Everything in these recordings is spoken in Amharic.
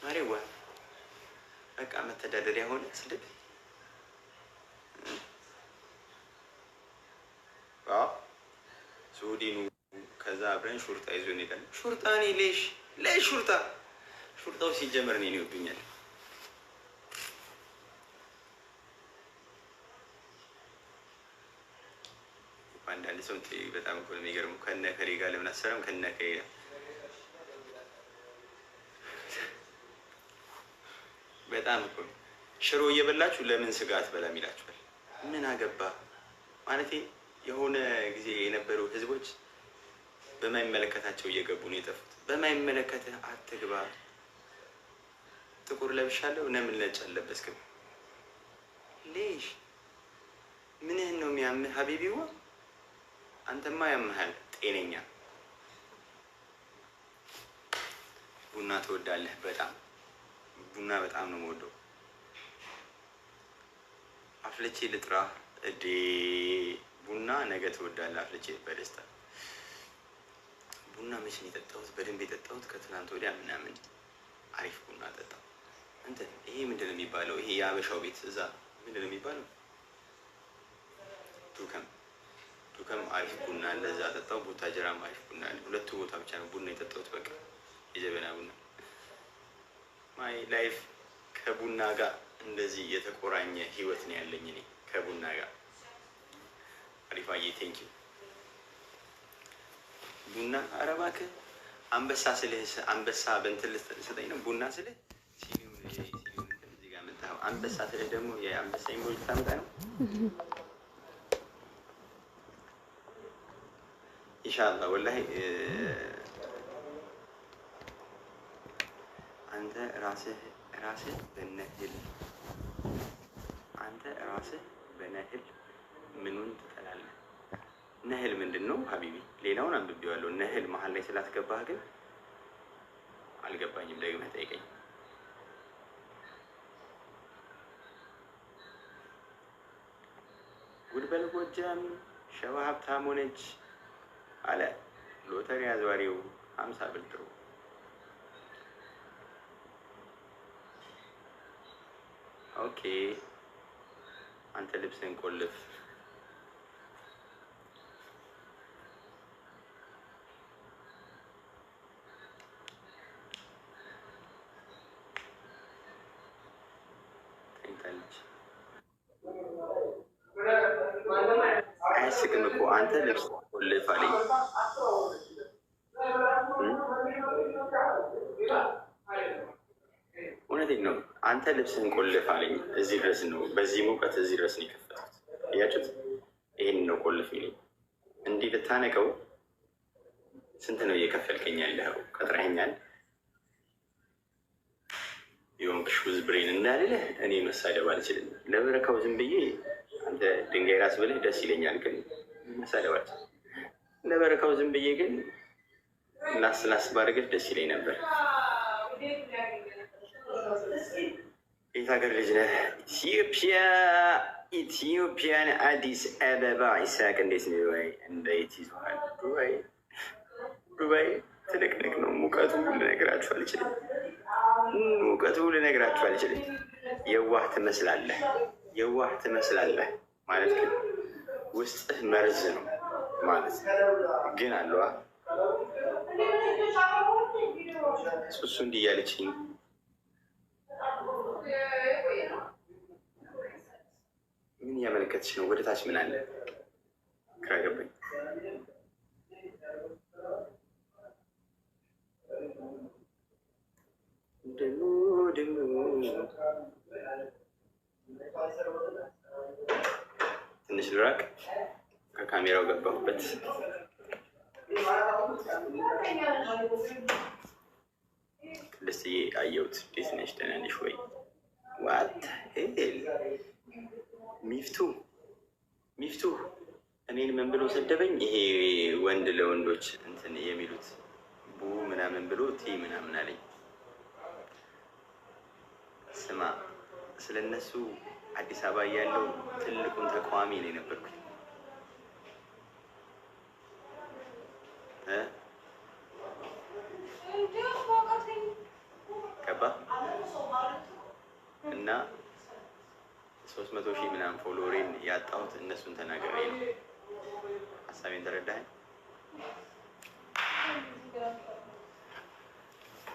ማሬዋ በቃ መተዳደሪያ ሆነ ስድብ። ሱዲኑ ከዛ አብረን ሹርጣ ይዞ እንሄዳለን። ሹርጣ እኔ ሌሽ ሹርጣው ሲጀመር እኔን ይወዱኛል። አንዳንድ ሰው በጣም እኮ ነው የሚገርመው። ከነ ከሌ ጋር ለምን አሰራም? ከነ ከሌ ጋር በጣም እኮ ሽሮ እየበላችሁ ለምን ስጋ አትበላም ይላችኋል። ምን አገባ ማለት የሆነ ጊዜ የነበሩ ህዝቦች በማይመለከታቸው እየገቡ ነው የጠፉት። በማይመለከትህ አትግባ። ጥቁር ለብሻለሁ ለምን ነጭ አልለበስክም? ሌሽ ምንህን ነው የሚያምህ ሀቢቢዋ? አንተማ ያምሃል ጤነኛ። ቡና ትወዳለህ? በጣም ቡና በጣም ነው የምወደው። አፍልቼ ልጥራ እዴ ቡና ነገ ትወዳለህ? አፍልቼ በደስታ ቡና መቼ ነው የጠጣሁት? በደንብ የጠጣሁት ከትናንት ወዲያ ምናምን አሪፍ ቡና ጠጣሁ። እንትን ይሄ ምንድን ነው የሚባለው? ይሄ የአበሻው ቤት እዛ ምንድን ነው የሚባለው? ዱከም አሪፍ ቡና አለ፣ እዛ ጠጣሁ። ቡታጀራም አሪፍ ቡና አለ። ሁለቱ ቦታ ብቻ ነው ቡና የጠጣሁት። በቃ የጀበና ቡና። ማይ ላይፍ ከቡና ጋር እንደዚህ የተቆራኘ ህይወት ነው ያለኝ እኔ ከቡና ጋር። አሪፋዬ ቴንኪው። ቡና ኧረ እባክህ አንበሳ ስልህ አንበሳ በእንትን ልትሰጠኝ ነው? ቡና ስልህ እዚህ ጋር መጣኸው። አንበሳ ስልህ ደግሞ የአንበሳ ኢሞጂ ልታመጣ ነው? ኢንሻአላህ ወላሂ አንተ ራስህ በነህል ምኑን ትጠላለህ? ነህል ምንድን ነው ሀቢቢ? ሌላውን አንብቤዋለሁ። ነህል መሀል ላይ ስላስገባህ ግን አልገባኝም። ደግመህ ጠይቀኝ። ጉድበል ጎጃም ሸዋ ሀብታም ሆነች አለ ሎተሪ አዝዋሪው 50 ብር ጥሩ። ኦኬ አንተ ልብስን ቆልፍ። አያስቅም እኮ አንተ ልብስ ቆልፍ አለኝ። እውነቴን ነው። አንተ ልብስህን ቆልፍ አለኝ። እዚህ ድረስ ነው፣ በዚህ ሙቀት እዚህ ድረስ ነው የከፈትኩት። እያችሁት ይህን ነው ቆልፍ ይለኝ። እንዲህ ብታነቀው ስንት ነው እየከፈልከኝ ያለኸው? ቀጥረኸኛል። የሆንክ ሹዝ ብሬን እንዳልልህ እኔ መሳደብ አልችልም። ለበረካው ዝም ብዬ አንተ ድንጋይ ራስ ብልህ ደስ ይለኛል፣ ግን መሳደብ አልችልም። ለበረካው ዝም ብዬ ግን ላስ ባደርግህ ደስ ይለኝ ነበር። የት ሀገር ልጅ ነህ? ኢትዮጵያን አዲስ አበባ። ይሳቅ እንዴት ነው? እንዴት ይዞሃል? ዱባይ ትልቅልቅ ነው። ሙቀቱ ልነግራችሁ አልችልም። የዋህ ትመስላለህ ማለት ግን ውስጥህ መርዝ ነው ማለት ግን አለዋ። እሱ እንዲህ እያለችኝ ምን እያመለከትሽ ነው? ወደ ታች ምን አለ? ግራ ገባኝ። ትንሽ ልራቅ። ከካሜራው ገባሁበት። ቅድስትዬ አየሁት። እንዴት ነሽ? ደህና ነሽ ወይ? ዋት ሄል ሚፍቱ እኔን ምን ብሎ ሰደበኝ? ይሄ ወንድ ለወንዶች እንትን የሚሉት ቡ ምናምን ብሎ ቲ ምናምን አለኝ። ስማ ስለነሱ አዲስ አበባ ያለው ትልቁን ተቃዋሚ ነው የነበርኩኝ። ገባ እና 300 ሺህ ምናምን ፎሎወሬን ያጣሁት እነሱን ተናግሬ ነው። ሀሳቤን ተረዳኸኝ?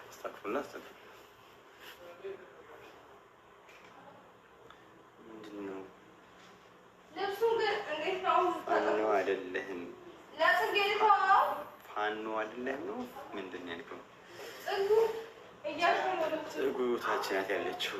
አስተካክሉና ምንድን ነው? ፋኖ አይደለህም? ፋኖ አይደለህም ነው ምንድን ነው ያልከው? ጽጉ ታች ናት ያለችው።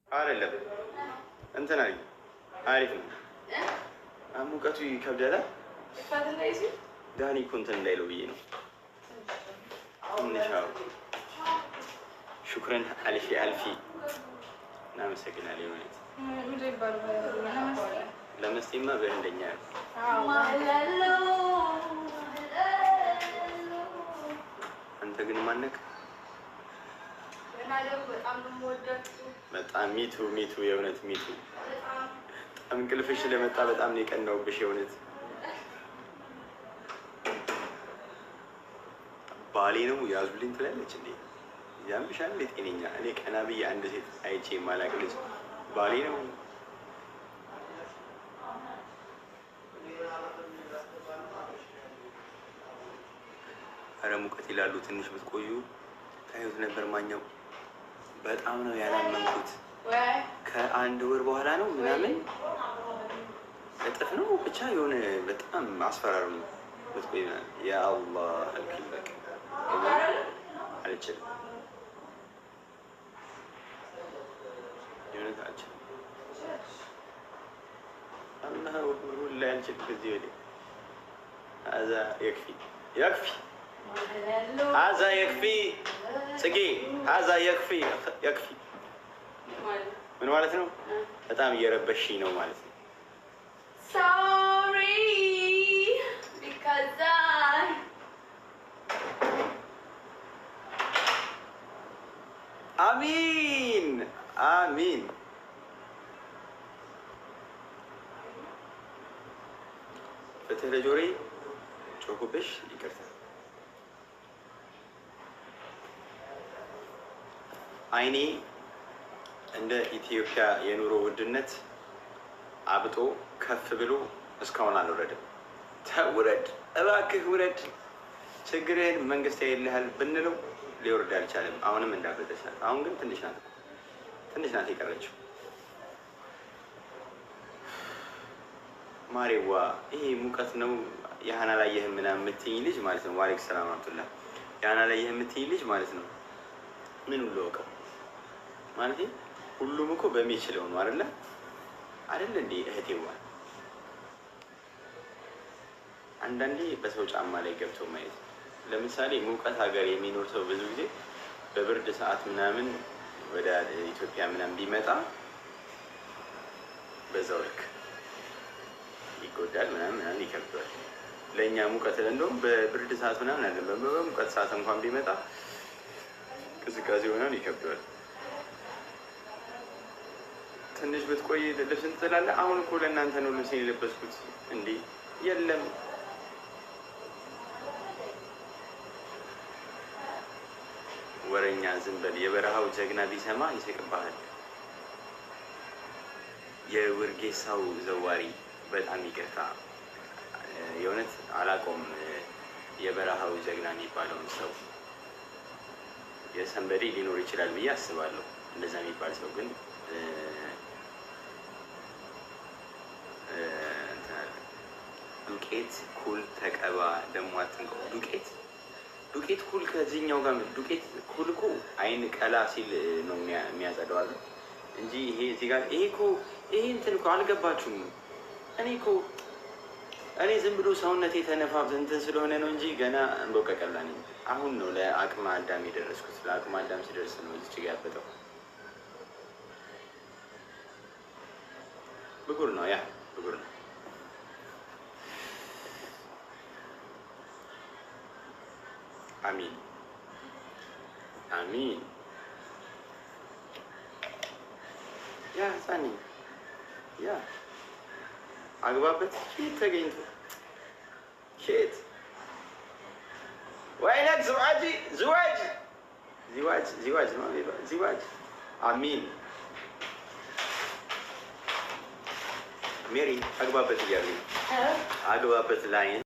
አይደለም እንትን አሪፍ ነው። ሙቀቱ ይከብዳል። ዳኒ እኮ እንትን እንዳይለው ብዬ ነው። ትንሽ ሹክረን አልፊ እናመሰግናለን። ለመስቴማ በህንደኛ አንተ ግን ማነክ? በጣም ሚቱ የእውነት ሚቱ በጣም እንቅልፍሽ ለመጣ በጣም ነው የቀናውብሽ የእውነት። ባሌ ነው ያዙልኝ ትላለች እንዴ? ያምሻል ጤነኛ? እኔ ቀና ብዬ አንድ ሴት አይቼ የማላቅ ልጅ ባሌ ነው። አረ ሙቀት ይላሉ። ትንሽ ብትቆዩ ታዩት ነበር ማኛው። በጣም ነው ያላመንኩት። ከአንድ ወር በኋላ ነው ምናምን እጥፍ ነው ብቻ የሆነ በጣም አስፈራሩ ነው። ብትቆይ ያ አላህ አልክል በቃ አልችልም የሆነ አልችልም አላህ ወላ አልችልም። ከዚህ ወዲህ አዛ يكفي هذا يكفي ጽጌ هذا يكفي ምን ማለት ነው? በጣም እየረበሽኝ ነው ማለት ነው። Sorry because አሚን ፍትህ ለጆሮዬ ጮኩብሽ፣ ይቅርታ። አይኔ እንደ ኢትዮጵያ የኑሮ ውድነት አብጦ ከፍ ብሎ እስካሁን አልወረደም። ተውረድ እባክህ ውረድ፣ ችግርህን መንግስት ያይልሃል ብንለው ሊወርድ አልቻለም። አሁንም እንዳበጠች ናት። አሁን ግን ትንሽ ናት የቀረችው። ማሬዋ ይሄ ሙቀት ነው ያህና ላይ ምናምን የምትይኝ ልጅ ማለት ነው። ዋሌክ ሰላም አብዱላ ያህና ላይ የምትይኝ ልጅ ማለት ነው። ምን ሁሉ ወቀው ማለት ሁሉም እኮ በሚችለው ነው አይደለ እንዴ እህቴዋ? አንዳንዴ በሰው ጫማ ላይ ገብቶ ማየት። ለምሳሌ ሙቀት ሀገር የሚኖር ሰው ብዙ ጊዜ በብርድ ሰዓት ምናምን ወደ ኢትዮጵያ ምናምን ቢመጣ በዛው ልክ ይጎዳል ምናምን ይከብዳል። ለእኛ ሙቀት እንደውም በብርድ ሰዓት ምናምን አለ በሙቀት ሰዓት እንኳን ቢመጣ ቅዝቃዜ ምናምን ይከብዳል። ትንሽ ብትቆይ ልብስን ትላለህ። አሁን እኮ ለእናንተ ነው ልብስን የለበስኩት እንዴ? የለም ወረኛ ዝም በል። የበረሃው ጀግና ቢሰማ ይስቅብሃል። የውርጌሳው ዘዋሪ በጣም ይቅርታ፣ የእውነት አላውቀውም። የበረሃው ጀግና የሚባለውን ሰው የሰንበዴ ሊኖር ይችላል ብዬ አስባለሁ። እንደዛ የሚባል ሰው ግን ዱቄት ኩል ተቀባ ደግሞ አትንቀው። ዱቄት ኩል ከዚህኛው ጋር ዱቄት ኩል እኮ አይን ቀላ ሲል ነው የሚያጸደዋል እንጂ ይሄ እዚህ ጋር ይሄ እንትን እኮ አልገባችሁም። እኔ ዝም ብሎ ሰውነቴ ተነፋብት እንትን ስለሆነ ነው እንጂ ገና እንቦቀቀላ ነኝ። አሁን ነው ለአቅመ አዳም የደረስኩት። ለአቅመ አዳም ሲደርስ ነው እዚች ጋ ያበጠው። ብጉር ነው ብጉር ነው። አሚን አሚን። ያ ህፃን ያ አግባበት ኬት ተገኝቶ ኬት ወይነክ ዝዋጅ ዝዋጅ ዚዋጅ ዚዋጅ ነው ዚዋጅ። አሚን ሜሪ አግባበት እያሉ አግባበት ላይን